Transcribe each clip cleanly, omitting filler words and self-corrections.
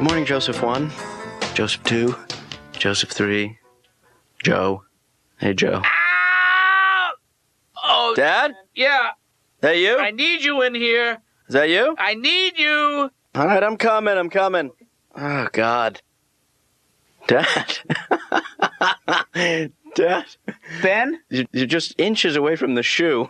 Good morning, Joseph 1, Joseph 2, Joseph 3, Joe. Hey, Joe. Ow! Oh, Dad? Yeah. That you? I need you in here. Is that you? I need you. All right, I'm coming. Oh, God. Dad. Dad. Ben? You're just inches away from the shoe.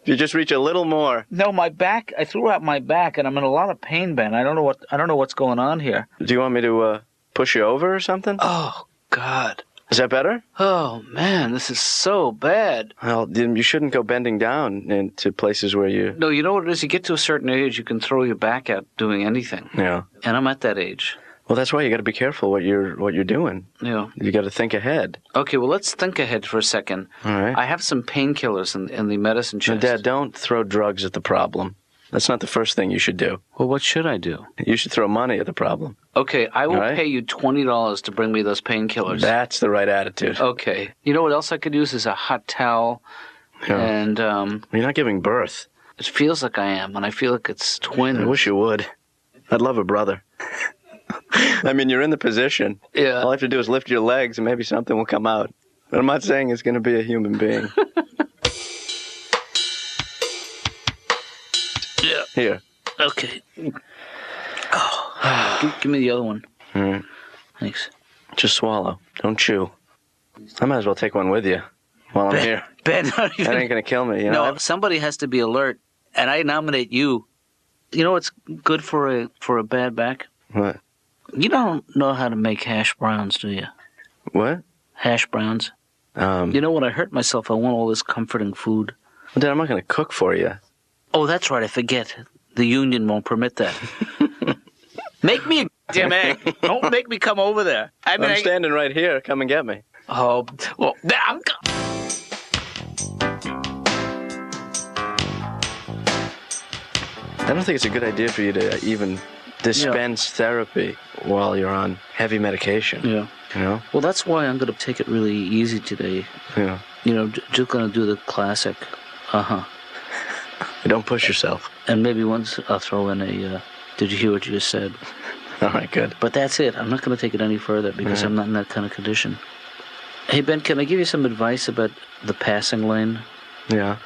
If you just reach a little more. No, my back. I threw out my back, and I'm in a lot of pain, Ben. I don't know what's going on here. Do you want me to push you over or something? Oh, God. Is that better? Oh, man, this is so bad. Well, then you shouldn't go bending down into places where you... No, you know what it is? You get to a certain age, you can throw your back out doing anything. Yeah. And I'm at that age. Well, that's why you got to be careful what you're doing. Yeah. You got to think ahead. Okay, well, let's think ahead for a second. All right. I have some painkillers in the medicine chest. Now, Dad, don't throw drugs at the problem. That's not the first thing you should do. Well, what should I do? You should throw money at the problem. Okay, I will All right. pay you $20 to bring me those painkillers. That's the right attitude. Okay. You know what else I could use is a hot towel. Yeah. And You're not giving birth. it feels like I am, and I feel like it's twins. I wish you would. I'd love a brother. I mean, you're in the position. Yeah. All I have to do is lift your legs and maybe something will come out. But I'm not saying it's going to be a human being. Yeah. Here. Okay. Oh. give me the other one. All right. Thanks. Just swallow. Don't chew. I might as well take one with you while I'm here. Ben, That ain't going to kill me. You know? no, somebody has to be alert, and I nominate you. You know what's good for a bad back? What? You don't know how to make hash browns, do you? What? Hash browns. You know, when I hurt myself, I want all this comforting food. Well, Dad, I'm not going to cook for you. Oh, that's right. I forget. The union won't permit that. Make me a damn egg. Don't make me come over there. I mean, I'm standing right here. Come and get me. Oh, well, I'm... I don't think it's a good idea for you to even dispense therapy while you're on heavy medication. Yeah. You know? Well, that's why I'm going to take it really easy today. Yeah. You know, just going to do the classic. Don't push yourself. And maybe once I'll throw in a, did you hear what you just said? All right, good. But that's it. I'm not going to take it any further because I'm not in that kind of condition. Hey, Ben, can I give you some advice about the passing lane? Yeah.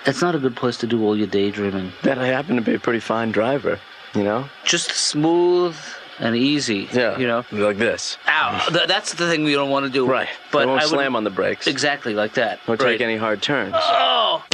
It's not a good place to do all your daydreaming. Dad, I happen to be a pretty fine driver, you know? Just smooth and easy. Yeah. You know? Like this. Ow! That's the thing we don't want to do. Right. But I won't I would, slam on the brakes. Exactly like that. Or take any hard turns. Oh!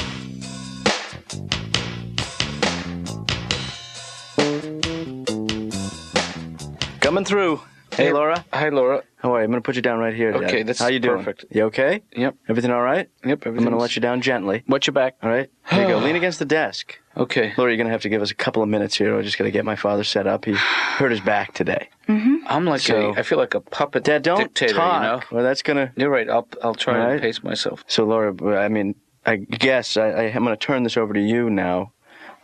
Coming through. Hey, Laura. Hi, Laura. How are you? I'm going to put you down right here, Dad. Okay, that's How you doing? perfect. You okay? Yep. Everything all right? Yep, I'm going to let you down gently. Watch your back. All right? Here you go. Lean against the desk. Okay. Laura, you're going to have to give us a couple of minutes here. We're just going to get my father set up. He hurt his back today. I'm like So- I feel like a puppet Dad, don't dictator, talk. you know? Well, that's going to... You're right. I'll try All to right. pace myself. So, Laura, I mean, I guess I'm going to turn this over to you now.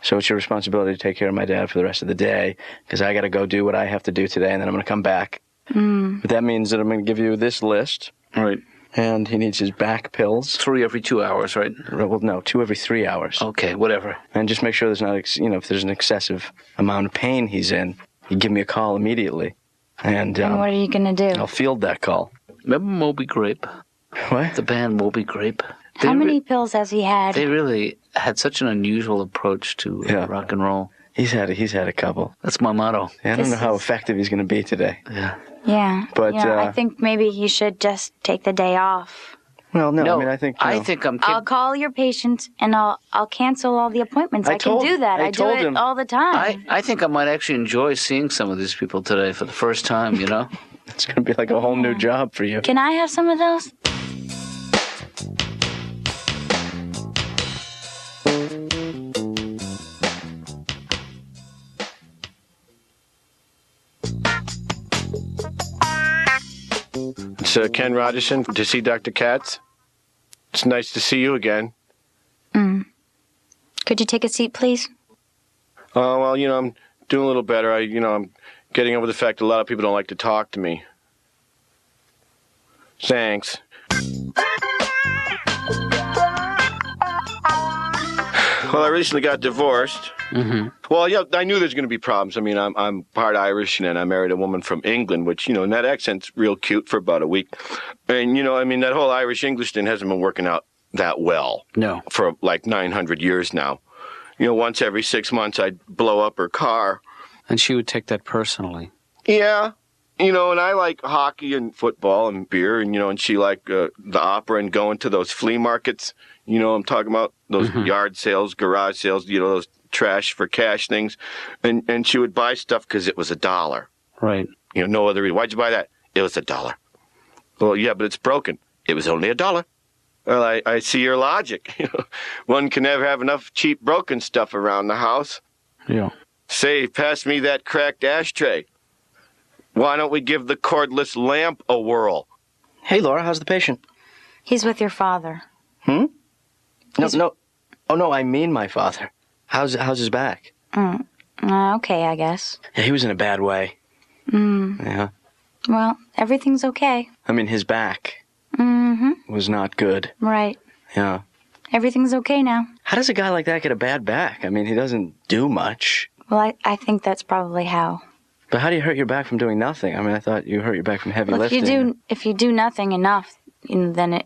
So it's your responsibility to take care of my dad for the rest of the day because I got to go do what I have to do today, and then I'm going to come back. But that means that I'm going to give you this list. Right. And he needs his back pills. 3 every 2 hours, right? Well, no, 2 every 3 hours. Okay, whatever. And just make sure there's not, if there's an excessive amount of pain he's in, you give me a call immediately. And And what are you going to do? I'll field that call. Remember Moby Grape? What? The band Moby Grape? How many pills has he had? They really had such an unusual approach to rock and roll. He's had a couple. That's my motto. Yeah, I don't know how effective he's going to be today. Yeah. Yeah. But, I think maybe he should just take the day off. Well, no, I mean, I think... I think I'm... I'll call your patient and I'll cancel all the appointments. I can do that. I do it all the time. I think I might actually enjoy seeing some of these people today for the first time, you know? It's going to be like a whole new job for you. Can I have some of those? It's Ken Rogerson to see Dr. Katz. It's nice to see you again. Could you take a seat, please? Oh, well, I'm doing a little better. I'm getting over the fact that a lot of people don't like to talk to me. Thanks. Well, I recently got divorced. Mm-hmm. Well, yeah, I knew there's going to be problems. I mean, I'm part Irish, and I married a woman from England, which, and that accent's real cute for about a week. And, I mean, that whole Irish-English thing hasn't been working out that well. No. For like 900 years now. Once every 6 months, I'd blow up her car. And she would take that personally. Yeah. And I like hockey and football and beer, and she liked the opera and going to those flea markets. I'm talking about those yard sales, garage sales, those trash for cash things. And she would buy stuff because it was $1. Right. No other reason. Why'd you buy that? It was $1. Well, yeah, but it's broken. It was only $1. Well, I see your logic. One can never have enough cheap broken stuff around the house. Yeah. Say, pass me that cracked ashtray. Why don't we give the cordless lamp a whirl? Hey, Laura, how's the patient? He's with your father. No. Oh, no, I mean my father. How's his back? Okay, I guess. Yeah, he was in a bad way. Yeah. Well, everything's okay. I mean, his back was not good. Right. Yeah. Everything's okay now. How does a guy like that get a bad back? I mean, he doesn't do much. Well, I think that's probably how. But how do you hurt your back from doing nothing? I mean, I thought you hurt your back from heavy lifting. If you do nothing enough, then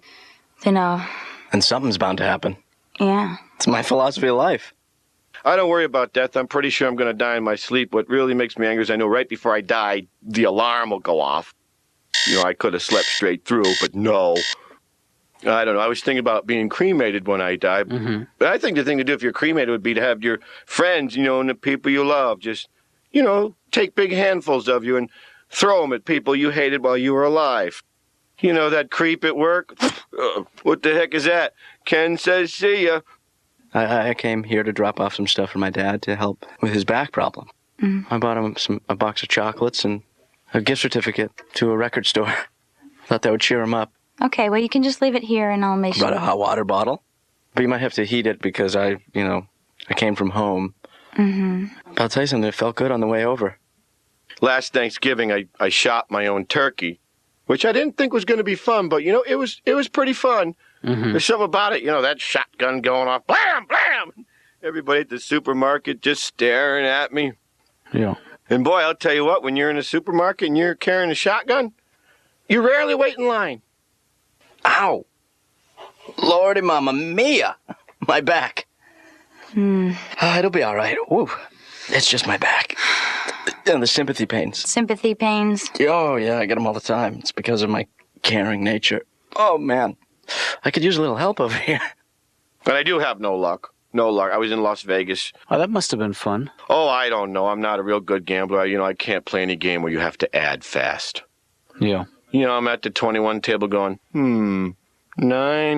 And something's bound to happen. Yeah. It's my philosophy of life. I don't worry about death. I'm pretty sure I'm going to die in my sleep. What really makes me angry is I know right before I die, the alarm will go off. I could have slept straight through, but no. I don't know. I was thinking about being cremated when I die. But I think the thing to do if you're cremated would be to have your friends, and the people you love just, take big handfuls of you and throw them at people you hated while you were alive. That creep at work? What the heck is that? Ken says see ya. I came here to drop off some stuff for my dad to help with his back problem. I bought him a box of chocolates and a gift certificate to a record store. Thought that would cheer him up. Okay, well, you can just leave it here and I'll make sure. Brought a hot water bottle. But you might have to heat it because I came from home. But I'll tell you something, it felt good on the way over. Last Thanksgiving, I shot my own turkey, which I didn't think was going to be fun, but, it was pretty fun. There's something about it, that shotgun going off, blam, blam. Everybody at the supermarket just staring at me. Yeah. And boy, I'll tell you what, when you're in a supermarket and you're carrying a shotgun, you rarely wait in line. Ow. Lordy Mamma Mia. My back. It'll be all right. Woo. It's just my back. And the sympathy pains. Sympathy pains? Oh, yeah, I get them all the time. It's because of my caring nature. Oh, man. I could use a little help over here. But I do have no luck. No luck. I was in Las Vegas. Oh, that must have been fun. Oh, I don't know. I'm not a real good gambler. I can't play any game where you have to add fast. Yeah. I'm at the 21 table going, 9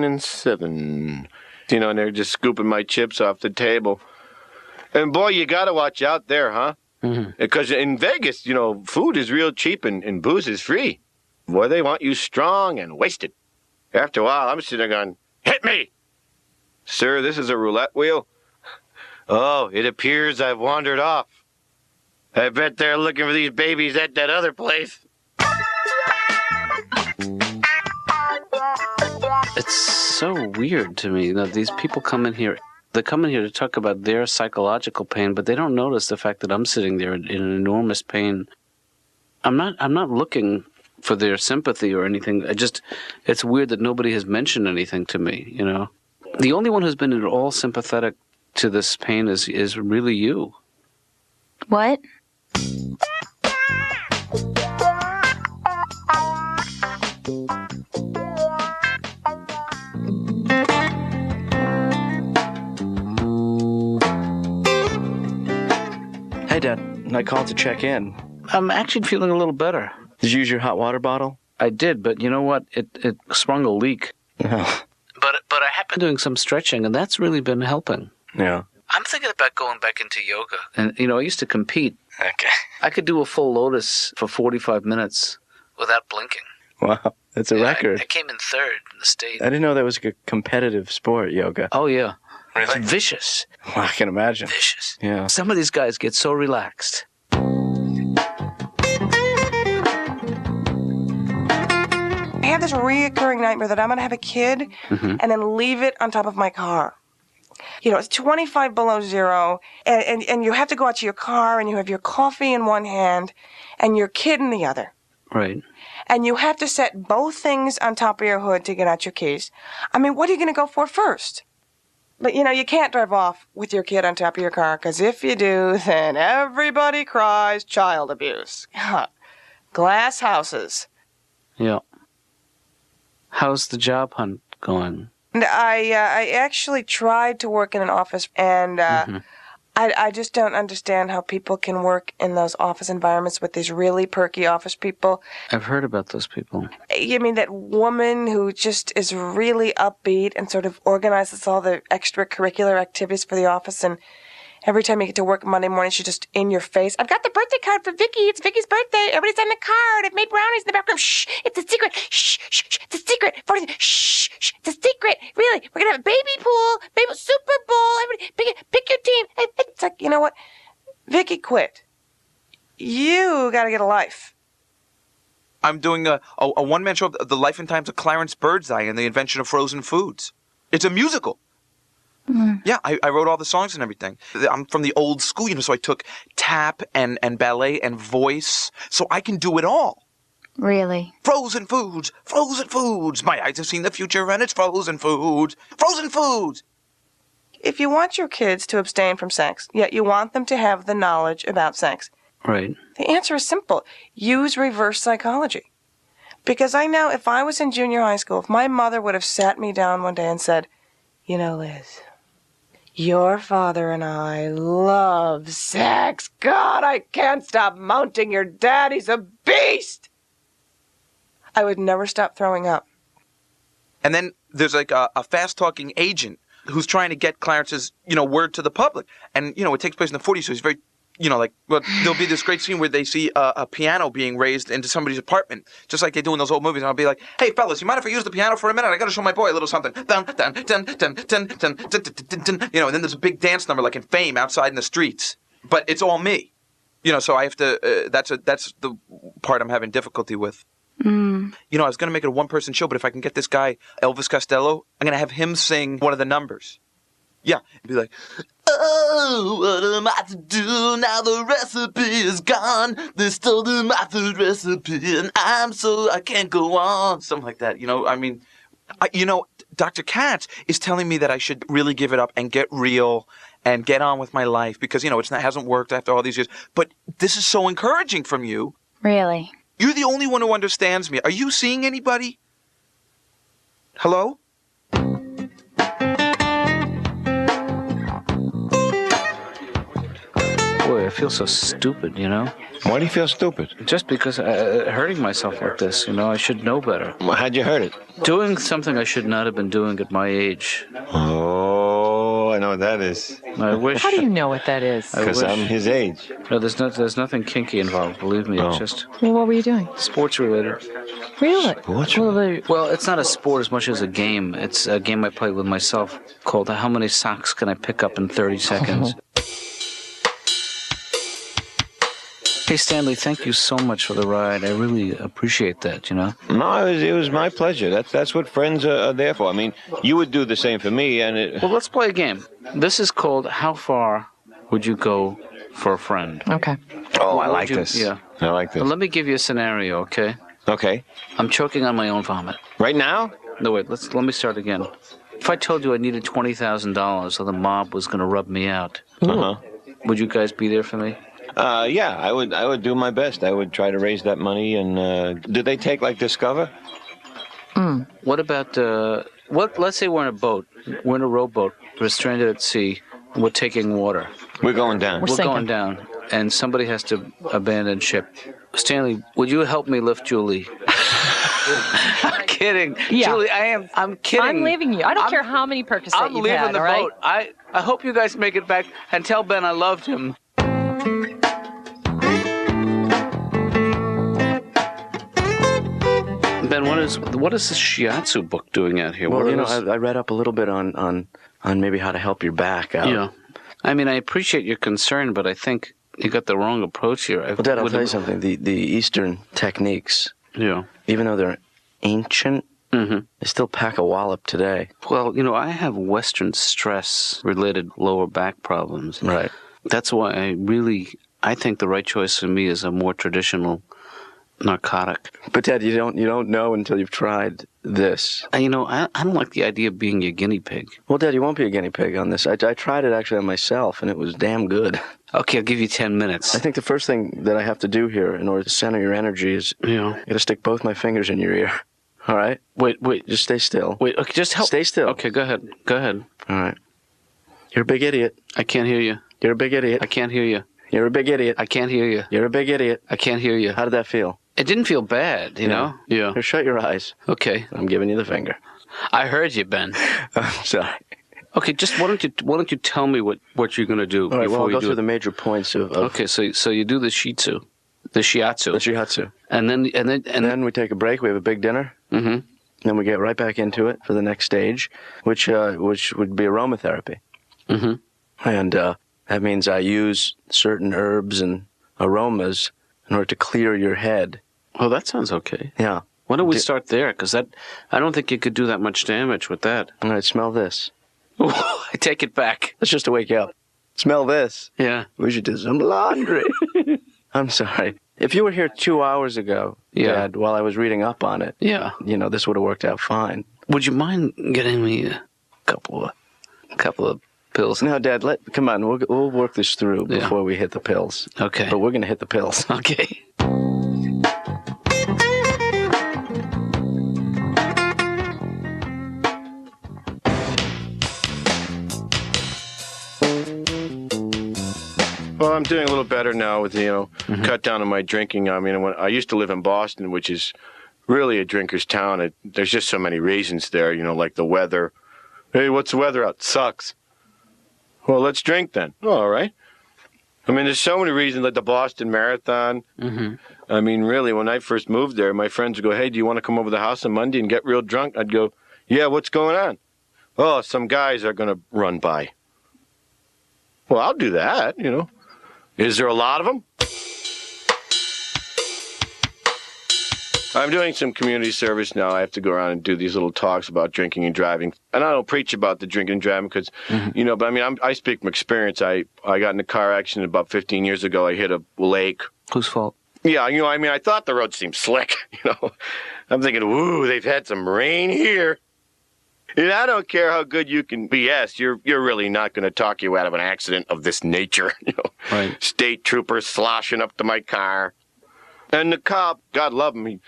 and 7. And they're just scooping my chips off the table. And boy, you got to watch out there, huh? Because in Vegas, food is real cheap and booze is free. Boy, they want you strong and wasted. After a while, I'm sitting there going, hit me! Sir, this is a roulette wheel? Oh, it appears I've wandered off. I bet they're looking for these babies at that other place. It's so weird to me that these people come in here. They come in here to talk about their psychological pain, but they don't notice the fact that I'm sitting there in an enormous pain. I'm not looking for their sympathy or anything. It's weird that nobody has mentioned anything to me, The only one who's been at all sympathetic to this pain is really you. What? Hey, Dad. I called to check in. I'm actually feeling a little better. Did you use your hot water bottle? I did, but you know what? It sprung a leak. Oh. But I have been doing some stretching, and that's really been helping. Yeah. I'm thinking about going back into yoga. And, I used to compete. Okay. I could do a full lotus for 45 minutes without blinking. Wow. That's a record. I came in third in the state. I didn't know that was a competitive sport, yoga. Oh, yeah. Really? It's vicious. Well, I can imagine. Vicious. Yeah. Some of these guys get so relaxed. I have this reoccurring nightmare that I'm going to have a kid and then leave it on top of my car. It's 25 below zero, and you have to go out to your car, and you have your coffee in one hand and your kid in the other. Right. And you have to set both things on top of your hood to get out your keys. I mean, what are you going to go for first? But, you can't drive off with your kid on top of your car, because if you do, then everybody cries child abuse. Glass houses. Yeah. How's the job hunt going? And I actually tried to work in an office, and I just don't understand how people can work in those office environments with these really perky office people. I've heard about those people. You mean that woman who just is really upbeat and sort of organizes all the extracurricular activities for the office, and every time you get to work Monday morning, she's just in your face. I've got the birthday card for Vicky. It's Vicky's birthday. Everybody send the card. I've made brownies in the background. Shh, it's a secret. Shh, shh, shh, it's a secret. Shh, shh, it's a secret. Really, we're going to have a baby pool, baby Super Bowl. Everybody, pick your team. It's like, you know what? Vicky quit. You got to get a life. I'm doing a one-man show of the life and times of Clarence Birdseye and the invention of frozen foods. It's a musical. Yeah, I wrote all the songs and everything. I'm from the old school, so I took tap and ballet and voice, so I can do it all. Really? Frozen foods, frozen foods. My eyes have seen the future and it's frozen foods. Frozen foods! If you want your kids to abstain from sex, yet you want them to have the knowledge about sex, right? The answer is simple. Use reverse psychology. Because I know if I was in junior high school, if my mother would have sat me down one day and said, Liz, your father and I love sex. God, I can't stop mounting your dad. He's a beast. I would never stop throwing up. And then there's like a fast-talking agent who's trying to get Clarence's, word to the public. And, it takes place in the 40s, so he's very, there'll be this great scene where they see a piano being raised into somebody's apartment, just like they do in those old movies. And I'll be like, hey, fellas, you mind if I use the piano for a minute? I got to show my boy a little something. Dun, dun, dun, dun, dun, dun, dun, dun, dun. And then there's a big dance number like in Fame outside in the streets. But it's all me. So I have to, that's the part I'm having difficulty with. I was going to make it a one-person show, but if I can get this guy, Elvis Costello, I'm going to have him sing one of the numbers. Yeah, it'd be like, oh, what am I to do now the recipe is gone? They stole my food recipe and I can't go on. Something like that, Dr. Katz is telling me that I should really give it up and get real and get on with my life because, it hasn't worked after all these years. But this is so encouraging from you. Really? You're the only one who understands me. Are you seeing anybody? Hello? Boy, I feel so stupid, Why do you feel stupid? Just because hurting myself like this, I should know better. Well, how'd you hurt it? Doing something I should not have been doing at my age. Oh, I know what that is. I wish. How do you know what that is? Because I'm his age. No, there's nothing kinky involved. Believe me, it's just. Well, what were you doing? Sports related. Really? Sports? Well, it's not a sport as much as a game. It's a game I play with myself called "How Many Socks Can I Pick Up in 30 Seconds?" Hey, Stanley, thank you so much for the ride. I really appreciate that, No, it was my pleasure. That's what friends are there for. I mean, you would do the same for me, and Well, let's play a game. This is called How Far Would You Go for a Friend? Okay. Oh, I like this. Yeah. I like this. Well, let me give you a scenario, okay? Okay. I'm choking on my own vomit. Right now? No, wait, let me start again. If I told you I needed $20,000 so the mob was going to rub me out, would you guys be there for me? Yeah, I would do my best. I would try to raise that money. And did they take like Discover? What about let's say we're in a boat. We're in a rowboat. We're stranded at sea. We're taking water. We're going down. We're going down, and somebody has to abandon ship. Stanley, would you help me lift Julie? I'm kidding. Yeah. Julie, I'm kidding. I'm leaving you. I don't care how many Percocet I'm you've leaving had, the all right? boat. I hope you guys make it back and tell Ben I loved him. Ben, what is this shiatsu book doing out here? Well, I read up a little bit on maybe how to help your back out. Yeah. I mean, I appreciate your concern, but I think you got the wrong approach here. Well, Dad, I'll tell you something. The Eastern techniques, yeah, even though they're ancient, Mm-hmm. They still pack a wallop today. Well, I have Western stress-related lower back problems. Right. That's why I think the right choice for me is a more traditional narcotic. But Dad, you don't know until you've tried this. I don't like the idea of being a guinea pig. Well, Dad, you won't be a guinea pig on this. I tried it actually on myself, and it was damn good. Okay, I'll give you 10 minutes. I think the first thing that I have to do here in order to center your energy is I got to stick both my fingers in your ear. All right? Wait. Just stay still. Wait, okay, just help. Stay still. Okay, go ahead. All right. You're a big idiot. I can't hear you. You're a big idiot. I can't hear you. You're a big idiot. I can't hear you. You're a big idiot. I can't hear you. How did that feel? It didn't feel bad, you know? Yeah. Here, shut your eyes. Okay. I'm giving you the finger. I heard you, Ben. I'm sorry. Okay, just why don't you tell me what you're going to do All right, before well, we I'll go do through it. the major points of Okay, so you do the shiatsu. The shiatsu. And then we take a break. We have a big dinner. Mm-hmm. Then we get right back into it for the next stage, which would be aromatherapy. Mm-hmm. And that means I use certain herbs and aromas in order to clear your head. Oh, that sounds okay. Yeah. Why don't we start there? Because I don't think you could do that much damage with that. All right, smell this. I take it back. That's just to wake you up. Smell this. Yeah. We should do some laundry. I'm sorry. If you were here 2 hours ago, Dad, while I was reading up on it, this would have worked out fine. Would you mind getting me a couple of pills? No, Dad, come on. We'll work this through before we hit the pills. Okay. But we're going to hit the pills. Okay. Well, I'm doing a little better now with, cut down on my drinking. I mean, when I used to live in Boston, which is really a drinker's town. There's just so many reasons there, like the weather. Hey, what's the weather out? Sucks. Well, let's drink then. Oh, all right. I mean, there's so many reasons, like the Boston Marathon. Mm-hmm. I mean, really, when I first moved there, my friends would go, hey, do you want to come over to the house on Monday and get real drunk? I'd go, yeah, what's going on? Oh, some guys are going to run by. Well, I'll do that, Is there a lot of them? I'm doing some community service now. I have to go around and do these little talks about drinking and driving. And I don't preach about the drinking and driving because, but I mean, I speak from experience. I got in a car accident about 15 years ago. I hit a lake. Whose fault? Yeah, I mean, I thought the road seemed slick, I'm thinking, woo, they've had some rain here. And I don't care how good you can BS. You're really not going to talk you out of an accident of this nature. Right. State troopers sloshing up to my car. And the cop, God love him,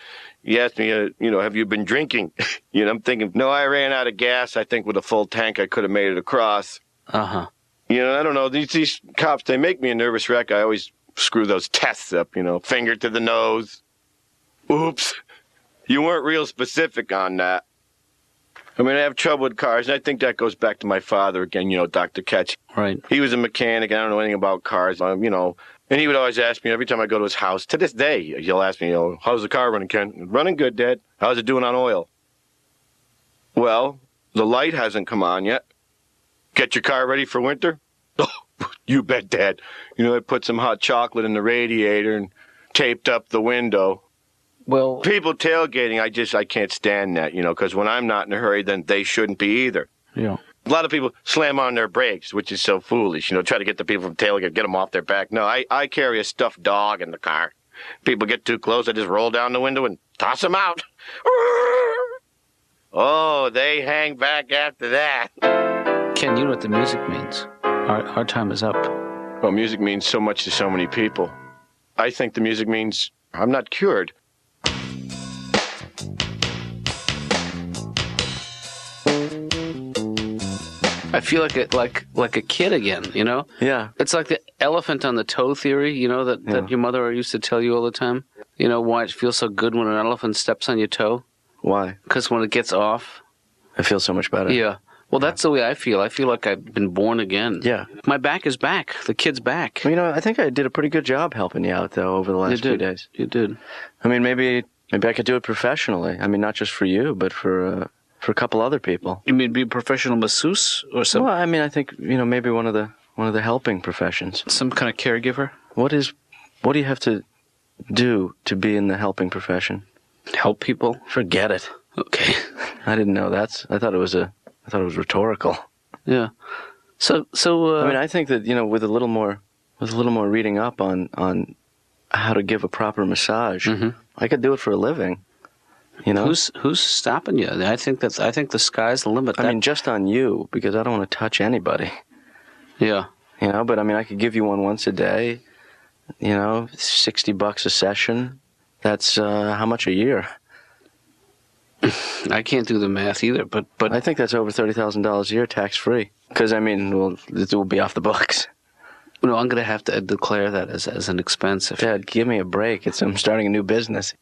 he asked me, have you been drinking? I'm thinking, no, I ran out of gas. I think with a full tank I could have made it across. Uh-huh. I don't know. These cops, they make me a nervous wreck. I always screw those tests up, finger to the nose. Oops. You weren't real specific on that. I mean, I have trouble with cars, and I think that goes back to my father again, Dr. Katz. Right. He was a mechanic, and I don't know anything about cars, and he would always ask me every time I go to his house. To this day, he'll ask me, how's the car running, Ken? Running good, Dad. How's it doing on oil? Well, the light hasn't come on yet. Get your car ready for winter? Oh, you bet, Dad. I put some hot chocolate in the radiator and taped up the window. Well, people tailgating, I can't stand that, because when I'm not in a hurry, then they shouldn't be either. Yeah. A lot of people slam on their brakes, which is so foolish, try to get the people from tailgate, get them off their back. No, I carry a stuffed dog in the car. People get too close, I just roll down the window and toss them out. Oh, they hang back after that. Ken, you know what the music means. Our time is up. Well, music means so much to so many people. I think the music means I'm not cured. I feel like a kid again, Yeah. It's like the elephant on the toe theory, that your mother used to tell you all the time. Why it feels so good when an elephant steps on your toe? Why? Because when it gets off, I feel so much better. Yeah. Well, that's the way I feel. I feel like I've been born again. Yeah. My back is back. The kid's back. Well, I think I did a pretty good job helping you out, though, over the last few days. You did. I mean, maybe I could do it professionally. I mean, not just for you, but for a couple other people. You mean be a professional masseuse or something? Well, I mean, I think, maybe one of the helping professions. Some kind of caregiver? What do you have to do to be in the helping profession? Help people? Forget it. Okay. I didn't know that. I thought it was rhetorical. Yeah. So. I mean, I think that with a little more reading up on how to give a proper massage, I could do it for a living. Who's stopping you? I think the sky's the limit. I mean, just on you, because I don't want to touch anybody. Yeah. But I mean, I could give you one once a day. $60 a session. That's how much a year? I can't do the math either, but I think that's over $30,000 a year, tax free. Because I mean, it will be off the books. No, I'm going to have to declare that as an expense. Dad, give me a break. I'm starting a new business.